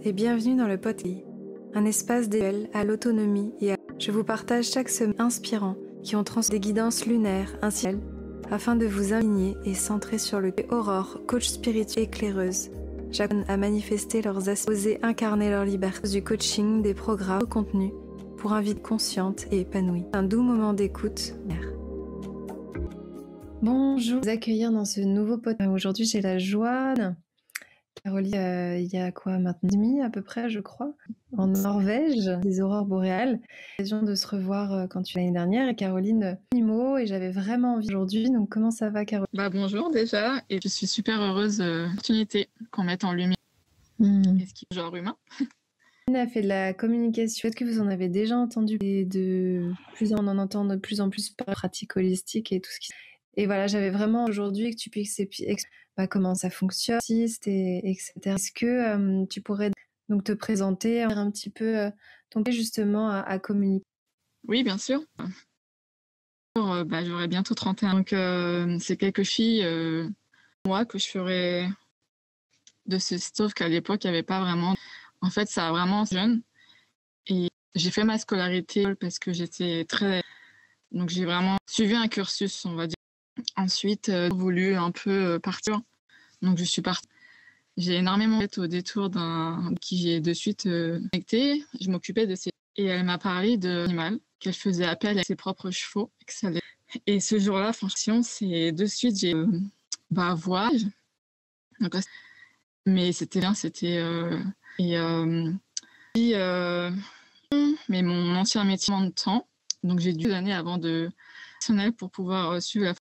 et bienvenue dans le podcast, un espace dédié à l'autonomie et à... Je vous partage chaque semaine inspirants qui ont transmis des guidances lunaires ainsi afin de vous aligner et centrer sur le Aurore, coach spirituel éclaireuse. J'appelle à manifester leurs aspects, oser incarner leur liberté du coaching, des programmes, au contenu pour une vie consciente et épanouie. Un doux moment d'écoute. Bonjour, vous accueillir dans ce nouveau podcast. Aujourd'hui, j'ai la joie Caroline, il y a quoi maintenant, demi à peu près, je crois, en Norvège, des aurores boréales. L'occasion de se revoir quand tu l'année dernière et Caroline Mimo, et j'avais vraiment envie aujourd'hui. Donc comment ça va, Caroline? Bonjour déjà, et je suis super heureuse de l'opportunité qu'on mette en lumière ce qui est genre humain. On a fait de la communication. Peut-être que vous en avez déjà entendu on en entend de plus en plus par pratique holistique et tout ce qui. Et voilà, j'avais vraiment aujourd'hui que tu puisses expliquer comment ça fonctionne, etc. Est-ce que tu pourrais donc te présenter un petit peu ton justement à communiquer? Oui, bien sûr. J'aurai bientôt 31 ans, donc c'est quelques filles, moi, que je ferai de ce, sauf qu'à l'époque, il n'y avait pas vraiment. En fait, ça a vraiment jeune. Et j'ai fait ma scolarité parce que j'étais très. Donc j'ai vraiment suivi un cursus, on va dire. Ensuite, j'ai voulu un peu partir. Donc je suis partie. J'ai énormément fait au détour d'un qui j'ai de suite connecté. Je m'occupais de ces. Et elle m'a parlé d'animal, qu'elle faisait appel à ses propres chevaux. Et ce jour-là, franchement, c'est de suite, j'ai voyage. Donc, mais c'était bien, c'était. Mais mon ancien métier en temps. Donc j'ai dû l'année avant de pour pouvoir suivre la.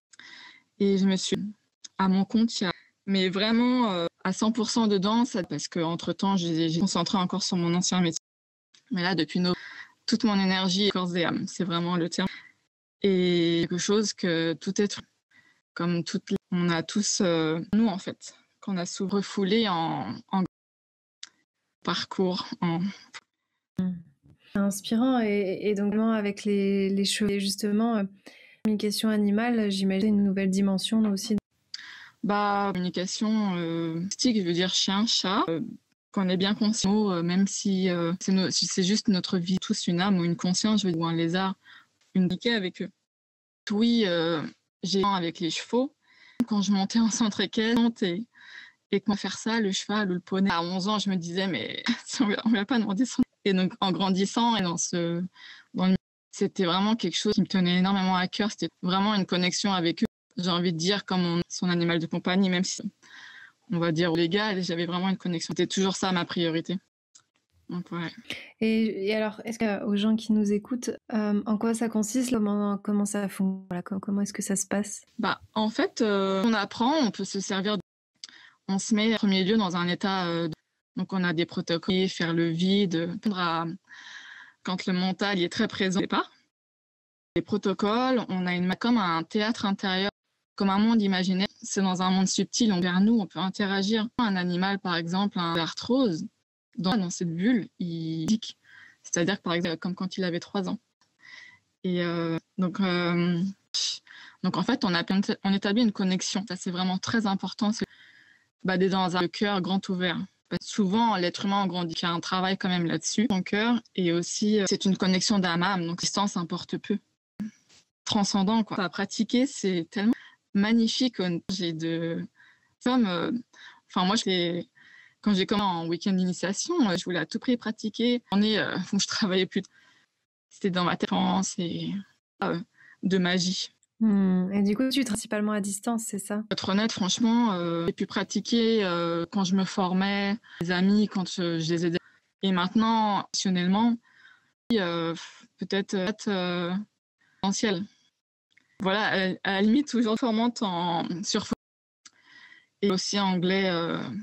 Et je me suis à mon compte, mais vraiment à 100% dedans, parce qu'entre-temps, j'ai concentré encore sur mon ancien métier. Mais là, depuis toute mon énergie est corps et âme, c'est vraiment le terme. Et quelque chose que tout être, comme on a tous, nous en fait, qu'on a souvent refoulé en parcours. Inspirant et donc avec les chevaux, justement, communication animale, j'imagine une nouvelle dimension aussi. Communication je veux dire chien, chat, qu'on est bien conscient, même si c'est juste notre vie, tous une âme ou une conscience, je veux dire, ou un lézard, une piquée avec eux. Oui, j'ai avec les chevaux. Quand je montais en centre équestre et comment faire ça, le cheval ou le poney. À 11 ans, je me disais, mais on ne va pas demander ça. Et donc, en grandissant et c'était vraiment quelque chose qui me tenait énormément à cœur. C'était vraiment une connexion avec eux. J'ai envie de dire comme son animal de compagnie, même si on va dire légal, j'avais vraiment une connexion. C'était toujours ça ma priorité. Donc, ouais. Et alors, est-ce qu'aux gens qui nous écoutent, en quoi ça consiste, comment ça fonctionne, voilà, comment est-ce que ça se passe? En fait, on apprend, on peut se servir. On se met en premier lieu dans un état. Donc, on a des protocoles, faire le vide, quand le mental est très présent au départ. Des protocoles, on a comme un théâtre intérieur, comme un monde imaginaire. C'est dans un monde subtil, vers nous, on peut interagir. Un animal, par exemple, un arthrose, dans cette bulle, il pique. C'est-à-dire que, par exemple, comme quand il avait 3 ans. Et donc, en fait, on établit une connexion. Ça, c'est vraiment très important. D'être dans un cœur grand ouvert. Parce que souvent, l'être humain grandit, il y a un travail quand même là-dessus. Son cœur, et aussi, c'est une connexion d'âme à âme, donc la distance importe peu. Transcendant, quoi. À pratiquer, c'est tellement magnifique. J'ai moi, quand j'ai commencé en week-end d'initiation, je voulais à tout prix pratiquer. Je travaillais plus. C'était dans ma tête et de magie. Et du coup, tu es principalement à distance, c'est ça? Pour être honnête, franchement, j'ai pu pratiquer quand je me formais, les amis, quand je les aidais. Et maintenant, professionnellement, peut-être potentiel. Voilà, à la limite, toujours formante sur et aussi anglais,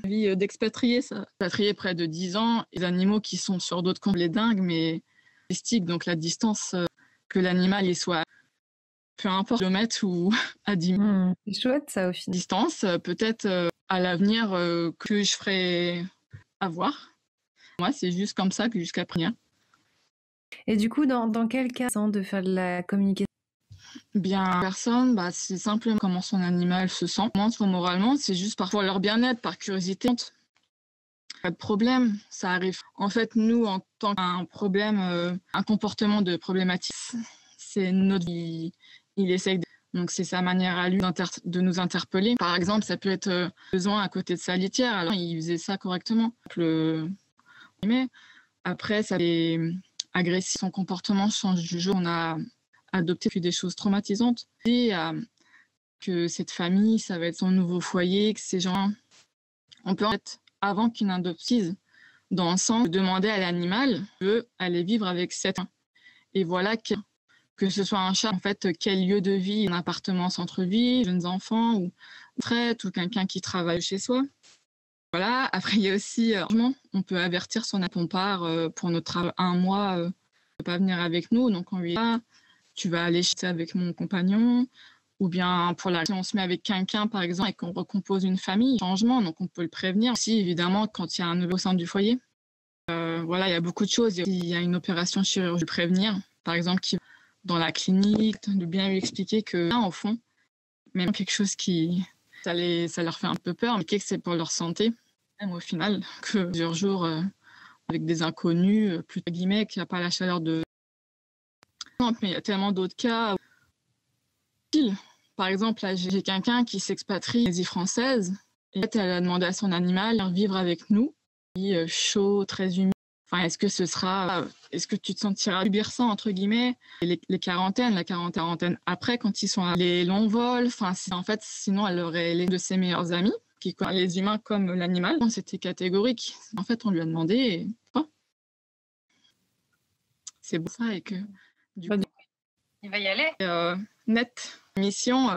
vie d'expatrié, ça. Expatrié près de 10 ans, les animaux qui sont sur d'autres comptes, les dingues, mais domestiques, donc la distance que l'animal y soit, peu importe, kilomètres ou à 10 000. C'est chouette ça au final. Distance, peut-être à l'avenir que je ferai avoir. Moi, c'est juste comme ça que jusqu'à présent. Et du coup, dans quel cas de faire de la communication? Personne, c'est simplement comment son animal se sent. Moralement, c'est juste pour leur bien-être, par curiosité. Pas de problème, ça arrive. En fait, nous, en tant qu'un problème, un comportement de problématique, c'est notre vie. Il essaye donc c'est sa manière à lui de nous interpeller. Par exemple, ça peut être besoin à côté de sa litière. Alors il faisait ça correctement. Mais après, ça est agressif. Son comportement change du jour. On a adopté des choses traumatisantes. Et que cette famille, ça va être son nouveau foyer, que ces gens, on peut en fait, avant qu'une adoption, dans le sens de demander à l'animal veut aller vivre avec cet animal. Et voilà que ce soit un chat, en fait, quel lieu de vie, un appartement centre-ville, jeunes enfants ou retraite ou quelqu'un qui travaille chez soi. Voilà. Après, il y a aussi, on peut avertir son part pour notre travail 1 mois, ne peut pas venir avec nous, donc on lui dit tu vas aller chez avec mon compagnon, ou bien si on se met avec quelqu'un par exemple et qu'on recompose une famille, changement, donc on peut le prévenir aussi évidemment quand il y a un nouveau au sein du foyer. Voilà, il y a beaucoup de choses. Il y a une opération chirurgicale, prévenir, par exemple, qui dans la clinique, de bien lui expliquer que, au fond, même quelque chose ça leur fait un peu peur, mais que c'est pour leur santé, même au final, que plusieurs jours avec des inconnus, plus guillemets, qui n'a pas la chaleur de... Mais il y a tellement d'autres cas. Par exemple, là, j'ai quelqu'un qui s'expatrie en Asie française, et elle a demandé à son animal de vivre avec nous, chaud, très humide. Enfin, est-ce que tu te sentiras subir ça, entre guillemets, la quarantaine après, quand ils sont à les longs vols, en fait, sinon, elle aurait les de ses meilleurs amis, qui connaissent les humains comme l'animal. C'était catégorique. En fait, on lui a demandé, et c'est beau ça, et que, du coup, il va y aller. Net, mission,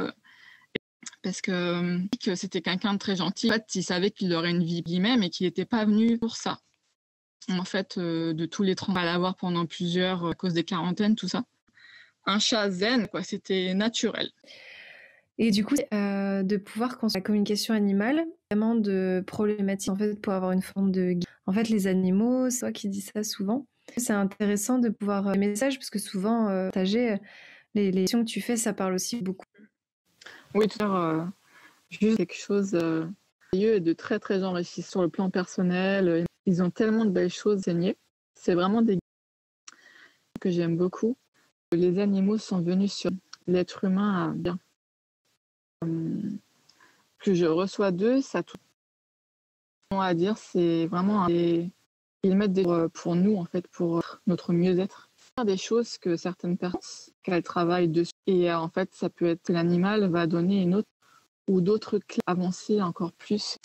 parce que c'était quelqu'un de très gentil. En fait, il savait qu'il aurait une vie lui-même et qu'il n'était pas venu pour ça. En fait, de tous les traumas à l'avoir pendant plusieurs, à cause des quarantaines, tout ça. Un chat zen, quoi, c'était naturel. Et du coup, de pouvoir construire la communication animale, vraiment de problématiques, en fait, pour avoir une forme de... En fait, les animaux, c'est toi qui dis ça souvent. C'est intéressant de pouvoir les messages, parce que souvent, partager les actions que tu fais, ça parle aussi beaucoup. Oui, tout à l'heure, juste quelque chose de très, très enrichissant sur le plan personnel. Ils ont tellement de belles choses enseignées. C'est vraiment des que j'aime beaucoup. Les animaux sont venus sur l'être humain à bien. Que je reçois d'eux, ça tout à dire, c'est vraiment ils mettent pour nous, en fait, pour notre mieux-être. Des choses que certaines personnes, qu'elles travaillent dessus. Et en fait, ça peut être l'animal va donner une autre ou d'autres clés, avancer encore plus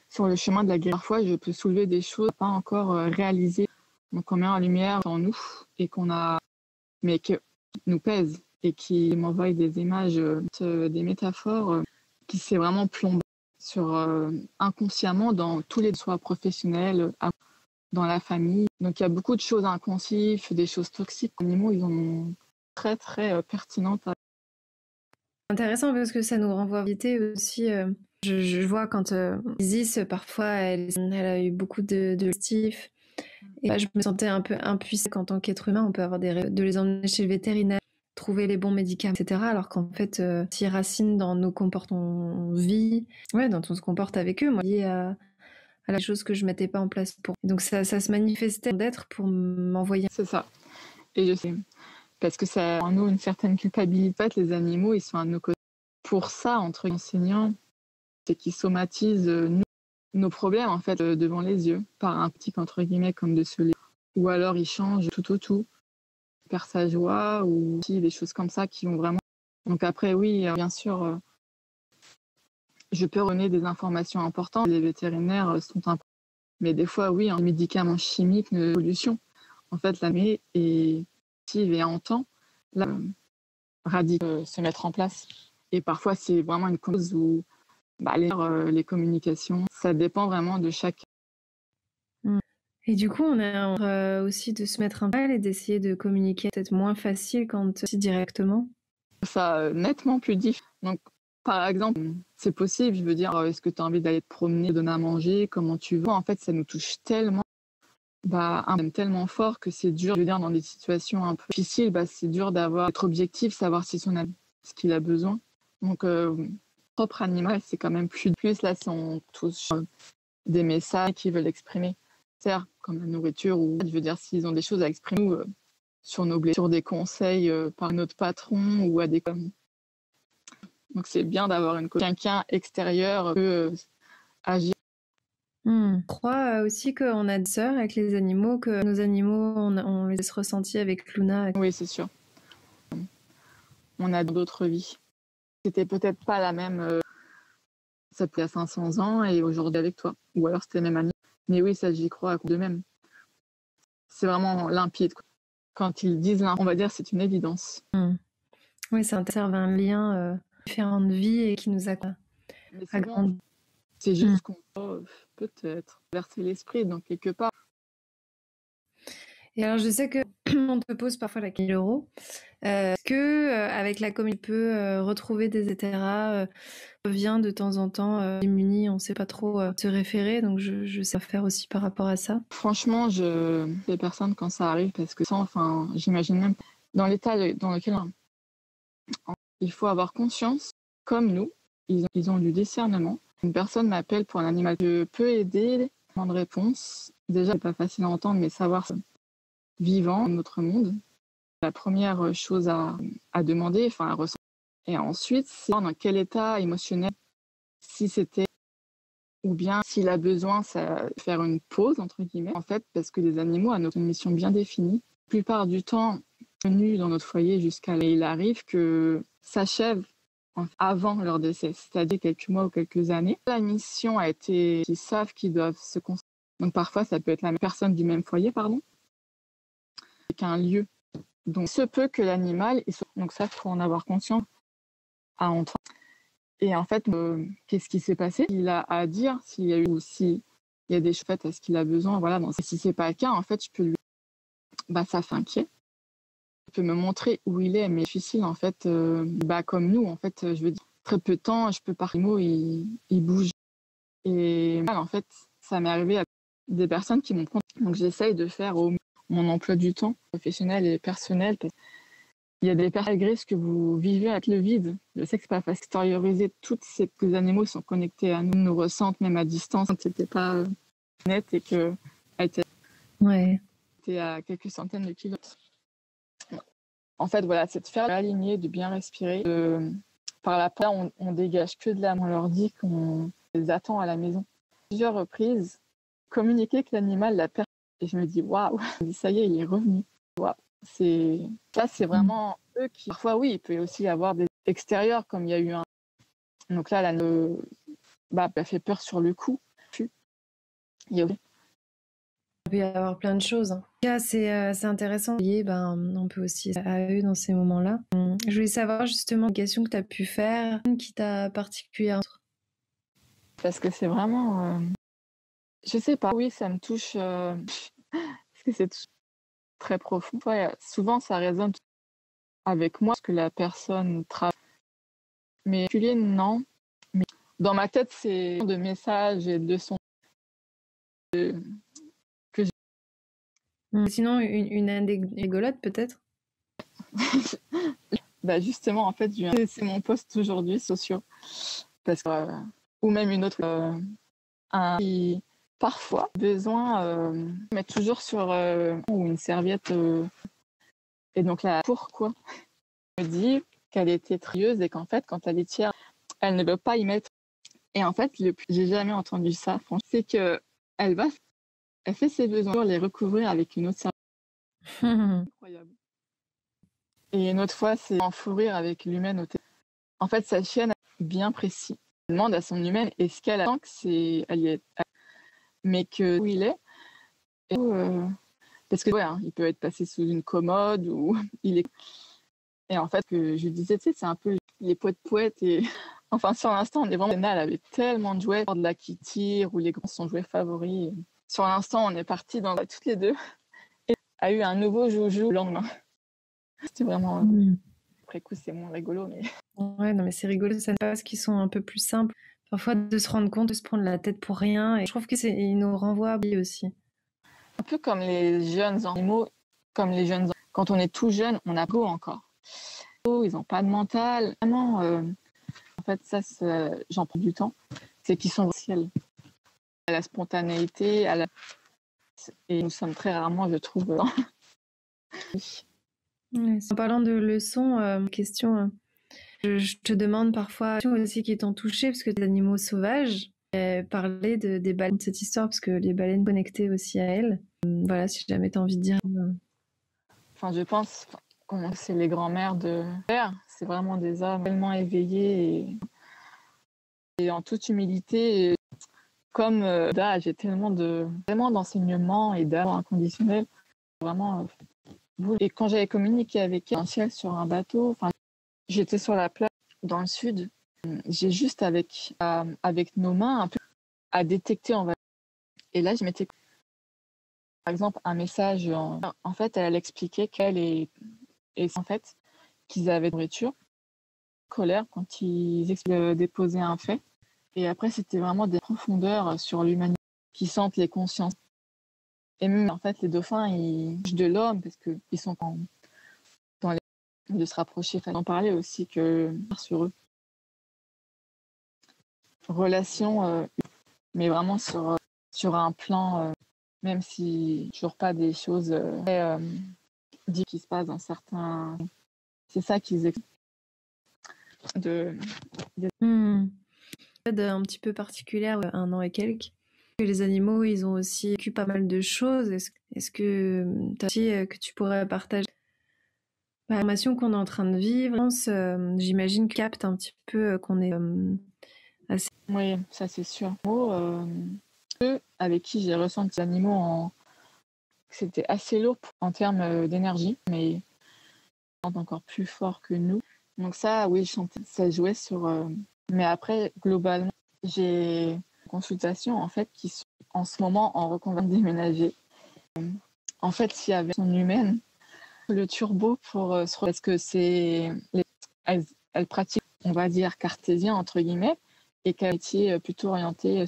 sur le chemin de la guérison. Parfois, je peux soulever des choses pas encore réalisées, donc on met en lumière en nous et mais qui nous pèsent et qui m'envoient des images, des métaphores qui s'est vraiment plombé sur inconsciemment dans tous les soins professionnels, dans la famille. Donc il y a beaucoup de choses inconscientes, des choses toxiques. Les animaux, ils ont très très pertinentes. Intéressant parce que ça nous renvoie à l'idée aussi. Je vois quand Isis, parfois, elle a eu beaucoup de positifs. Et là, je me sentais un peu impuissante en tant qu'être humain. On peut avoir de les emmener chez le vétérinaire, trouver les bons médicaments, etc. Alors qu'en fait, s'ils racinent dans nos comportements, on vit, dans on se comporte avec eux, moi, lié à la chose que je mettais pas en place pour. Donc ça se manifestait d'être pour m'envoyer. C'est ça. Et je sais. Parce que ça a en nous une certaine culpabilité. En fait, les animaux, ils sont à nos côtés. Pour ça, entre enseignants, c'est qu'ils somatisent nos problèmes, en fait, devant les yeux, par un petit, entre guillemets, comme de se lire. Ou alors, ils changent tout. Perd sa joie, ou des choses comme ça qui vont vraiment... Donc après, oui, bien sûr, je peux donner des informations importantes. Les vétérinaires sont importants. Mais des fois, oui, les médicaments chimiques, une pollution. En fait, la met et entend se mettre en place. Et parfois, c'est vraiment une cause où les communications, ça dépend vraiment de chaque. Et du coup, on a aussi de se mettre un mal et d'essayer de communiquer peut-être moins facile quand aussi directement. Ça nettement plus difficile. Donc, par exemple, c'est possible, je veux dire, est-ce que tu as envie d'aller te promener, donner à manger, comment tu veux. En fait, ça nous touche tellement. Tellement fort que c'est dur, je veux dire, dans des situations un peu difficiles, c'est dur d'être objectif, savoir si son ami, ce qu'il a besoin. Donc, propre animal, c'est quand même plus là, si on touche des messages qu'ils veulent exprimer, c'est-à-dire comme la nourriture ou je veux dire s'ils ont des choses à exprimer sur nos blessures, sur des conseils par notre patron ou à des donc c'est bien d'avoir quelqu'un extérieur qui peut agir. Je crois aussi qu'on a des sœurs avec les animaux, que nos animaux, on les a ressentis avec Luna. Oui, c'est sûr. On a d'autres vies. C'était peut-être pas la même, ça peut être à 500 ans et aujourd'hui avec toi. Ou alors c'était même année. Mais oui, ça j'y crois de même. C'est vraiment limpide. Quand ils disent, on va dire c'est une évidence. Oui, ça serve un lien différentes vies et qui nous a agrandi. C'est juste qu'on peut peut-être verser l'esprit dans quelque part. Et alors je sais que on te pose parfois la question euro. Est-ce que avec la com, il peut retrouver des etc. Revient de temps en temps démuni, on ne sait pas trop se référer, donc je sais faire aussi par rapport à ça. Franchement, les personnes quand ça arrive, parce que j'imagine même dans l'état dans lequel il faut avoir conscience, comme nous, ils ont du discernement. Une personne m'appelle pour un animal, je peux aider, demande de réponse. Déjà, c'est pas facile à entendre, mais savoir vivant dans notre monde. La première chose à demander, à ressentir. Et ensuite, c'est dans quel état émotionnel, si c'était, ou bien s'il a besoin de faire une pause, entre guillemets, en fait, parce que les animaux ont une mission bien définie. La plupart du temps, venus dans notre foyer jusqu'à là, il arrive que s'achève avant leur décès, c'est-à-dire quelques mois ou quelques années. La mission a été, ils savent qu'ils doivent se concentrer. Donc parfois, ça peut être la même personne du même foyer, avec un lieu. Donc, se peut que l'animal, donc ça, il faut en avoir conscience à entendre. Et en fait, qu'est-ce qui s'est passé? Il a à dire s'il y a eu ou s'il y a des choses faites à ce qu'il a besoin. Voilà. Donc, si c'est pas le cas, en fait, je peux lui. Ça fait inquiet. Il peut me montrer où il est, mais difficile, en fait. Comme nous, en fait, je veux dire, très peu de temps, je peux parler mots, il bouge. Et en fait, ça m'est arrivé à des personnes qui m'ont compté. Donc, j'essaye de faire mon emploi du temps professionnel et personnel. Il y a des personnes, malgré ce que vous vivez avec le vide. Je sais que c'est pas facile d'extérioriser. Tous ces animaux sont connectés à nous, nous ressentent même à distance. C'était pas net et que était à quelques centaines de kilomètres. En fait, voilà, c'est de faire aligner, de bien respirer. Par la part, on dégage que de l'âme. On leur dit qu'on les attend à la maison. Plusieurs reprises, communiquer avec l'animal, la personne. Et je me dis, waouh, ça y est, il est revenu. Waouh. C'est vraiment eux qui. Parfois, oui, il peut aussi y avoir des extérieurs, comme il y a eu un. Donc là, elle fait peur sur le coup. Il peut y avoir plein de choses. En tout cas, c'est intéressant. On peut aussi à eux dans ces moments-là. Je voulais savoir justement une question que tu as pu faire, qui t'a particulièrement. Parce que c'est vraiment. Je sais pas. Oui, ça me touche. Parce que c'est très profond. Souvent, ça résonne avec moi, parce que la personne travaille. Mais non. Mais dans ma tête, c'est de messages et de sons. Sinon, une rigolote peut-être. Justement, en fait, c'est mon post aujourd'hui, sociaux. Parce que, ou même une autre. Qui, parfois, besoin de mettre toujours sur ou une serviette. Et donc là, pourquoi? Elle me dit qu'elle était trieuse et qu'en fait, quand elle est tiers, elle ne veut pas y mettre. Et en fait, j'ai jamais entendu ça. C'est que elle fait ses besoins pour les recouvrir avec une autre serviette. Incroyable. Et une autre fois, c'est en fourrir avec l'humaine au téléphone. En fait, sa chienne est bien précis. Elle demande à son humaine est-ce qu'elle attend que elle y est, mais que où il est. Et, parce que il peut être passé sous une commode ou il est. Et en fait, que je lui disais, tu sais, c'est un peu les poètes et sur l'instant, on est vraiment. Elle avait tellement de jouets, de la qui tire ou les grands sont jouets favoris. Et sur l'instant, on est partis dans toutes les deux et a eu un nouveau joujou le lendemain. C'était vraiment. Après coup, c'est moins rigolo, mais. Ouais, non, mais c'est rigolo, ça passe qui sont un peu plus simples. Parfois, de se rendre compte, de se prendre la tête pour rien. Et je trouve il nous renvoie à lui aussi. Un peu comme les jeunes animaux, quand on est tout jeune, on a beau encore. Ils n'ont pas de mental. Vraiment, en fait, ça, j'en prends du temps. C'est qu'ils sont au ciel. à la spontanéité, et nous sommes très rarement, je trouve. Ouais, en parlant de leçons, question, je te demande parfois aussi qui t'ont touché parce que des animaux sauvages. Parler des baleines de cette histoire parce que les baleines connectées aussi à elles. Voilà, si jamais tu as envie de dire. Enfin, je pense que c'est les grands-mères de terre. C'est vraiment des âmes tellement éveillées et en toute humilité. Et comme là, j'ai tellement d'enseignements et d'amour inconditionnel. Vraiment. Et quand j'avais communiqué avec un ciel sur un bateau, enfin, j'étais sur la plage dans le sud. J'ai juste avec nos mains un peu à détecter et là je m'étais par exemple un message en fait elle expliquait qu'elle et en fait qu'ils avaient de nourriture colère quand ils déposaient un fait et après c'était vraiment des profondeurs sur l'humanité qui sentent les consciences et même en fait les dauphins ils jugent de l'homme parce que ils sont dans les de se rapprocher, enfin d'en parler aussi que sur eux relation mais vraiment sur un plan, même si toujours pas des choses très dit qui se passe dans certains. C'est ça qu'ils expliquent. Un petit peu particulière, 1 an et quelques. Les animaux, ils ont aussi vécu pas mal de choses. Est-ce que tu as aussi que tu pourrais partager l'information qu'on est en train de vivre? J'imagine que capte un petit peu qu'on est assez. Oui, ça c'est sûr. Ceux avec qui j'ai ressenti des animaux, c'était assez lourd en termes d'énergie, mais encore plus fort que nous. Donc ça, oui, je sentais, ça jouait sur. Mais après, globalement, j'ai une consultation en fait qui sont en ce moment en reconversion déménager. En fait, s'il y avait une humaine, le turbo pour parce que elles pratiquent, on va dire, cartésien entre guillemets, et qu'elle était plutôt orientée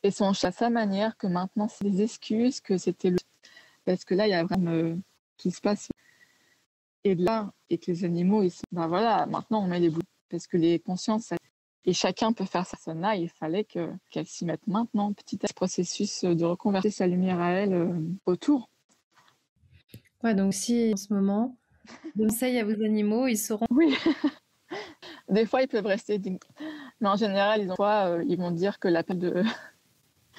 et sont à sa manière que maintenant c'est des excuses que c'était parce que là il y a vraiment qui se passe et là et que les animaux ils ben voilà maintenant on met les bouts parce que les consciences et chacun peut faire ça là il fallait qu'elle s'y mette maintenant petit à petit processus de reconvertir sa lumière à elle autour. Ouais, donc si en ce moment conseil à vos animaux, ils sauront. Oui. Des fois ils peuvent rester mais en général ils vont dire que l'appel de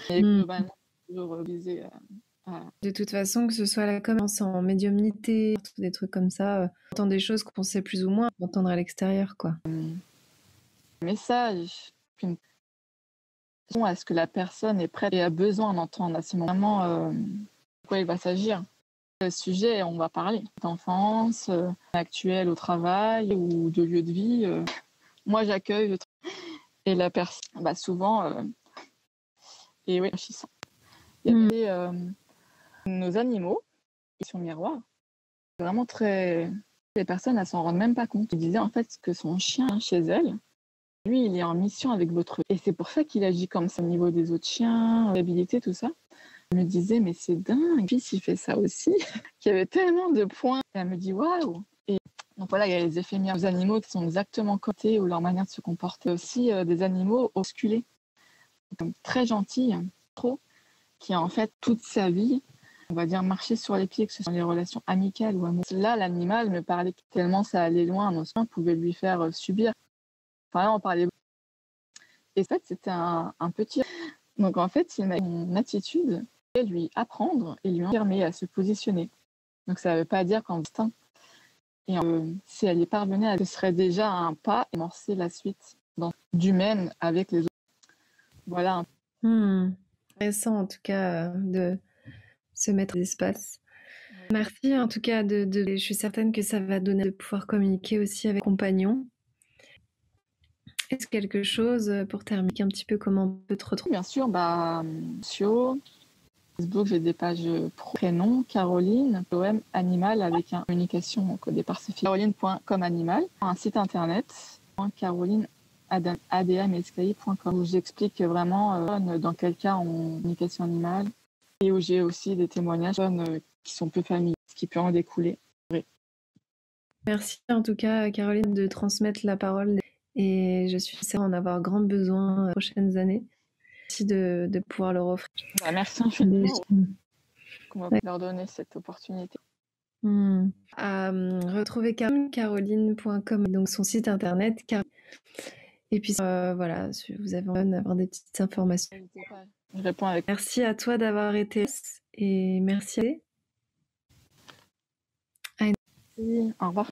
et globalement toujours visé De toute façon, que ce soit la commence en médiumnité, des trucs comme ça, on entend des choses qu'on sait plus ou moins entendre à l'extérieur, quoi. Message, puis est-ce que la personne est prête et a besoin d'entendre à ce moment vraiment de quoi il va s'agir. Le sujet, on va parler d'enfance, actuelle au travail ou de lieu de vie. Moi, j'accueille et la personne, bah, souvent, et oui, enrichissant. Il y avait nos animaux, ils sont miroirs. Vraiment très. Les personnes, elles s'en rendent même pas compte. Ils disaient en fait que son chien chez elle, lui, il est en mission avec votre. Et c'est pour ça qu'il agit comme ça au niveau des autres chiens, l'habilité, tout ça. Elle me disait, mais c'est dingue. Puis il fait ça aussi. Il y avait tellement de points. Et elle me dit, waouh. Et donc voilà, il y a les effets miroirs. Les animaux qui sont exactement cotés ou leur manière de se comporter. Aussi des animaux osculés, donc très gentils, trop, qui a en fait toute sa vie, on va dire, marché sur les pieds, que ce soit les relations amicales ou amoureuses. Là, l'animal me parlait tellement ça allait loin, nos soins pouvaient lui faire subir. Enfin, là, on parlait. Et en fait, c'était un petit. Donc en fait, il m'a une attitude et lui apprendre et lui affirmer à se positionner. Donc ça ne veut pas dire qu'en distinct. Et si elle y parvenait, ce serait déjà un pas et amorcer la suite d'humaine avec les autres. Voilà. Intéressant en tout cas de se mettre d'espace. Merci en tout cas je suis certaine que ça va donner de pouvoir communiquer aussi avec compagnons. Est-ce quelque chose pour terminer un petit peu comment on peut te retrouver? Bien sûr, sur Facebook, j'ai des pages prénom, Caroline, OM Animal avec une communication. Donc au départ, c'est caroline.com animal, un site internet, caroline.admescaï.com où j'explique vraiment dans quel cas en communication animale et où j'ai aussi des témoignages qui sont peu familiers, ce qui peut en découler. Oui. Merci en tout cas, Caroline, de transmettre la parole et je suis sûre en avoir grand besoin les prochaines années. Merci de pouvoir leur offrir. Bah, merci infiniment qu'on va leur donner cette opportunité. Retrouver caroline.com, donc son site internet. Et puis voilà, si vous avez envie d'avoir des petites informations. Je réponds avec. Merci à toi d'avoir été et merci. Au revoir.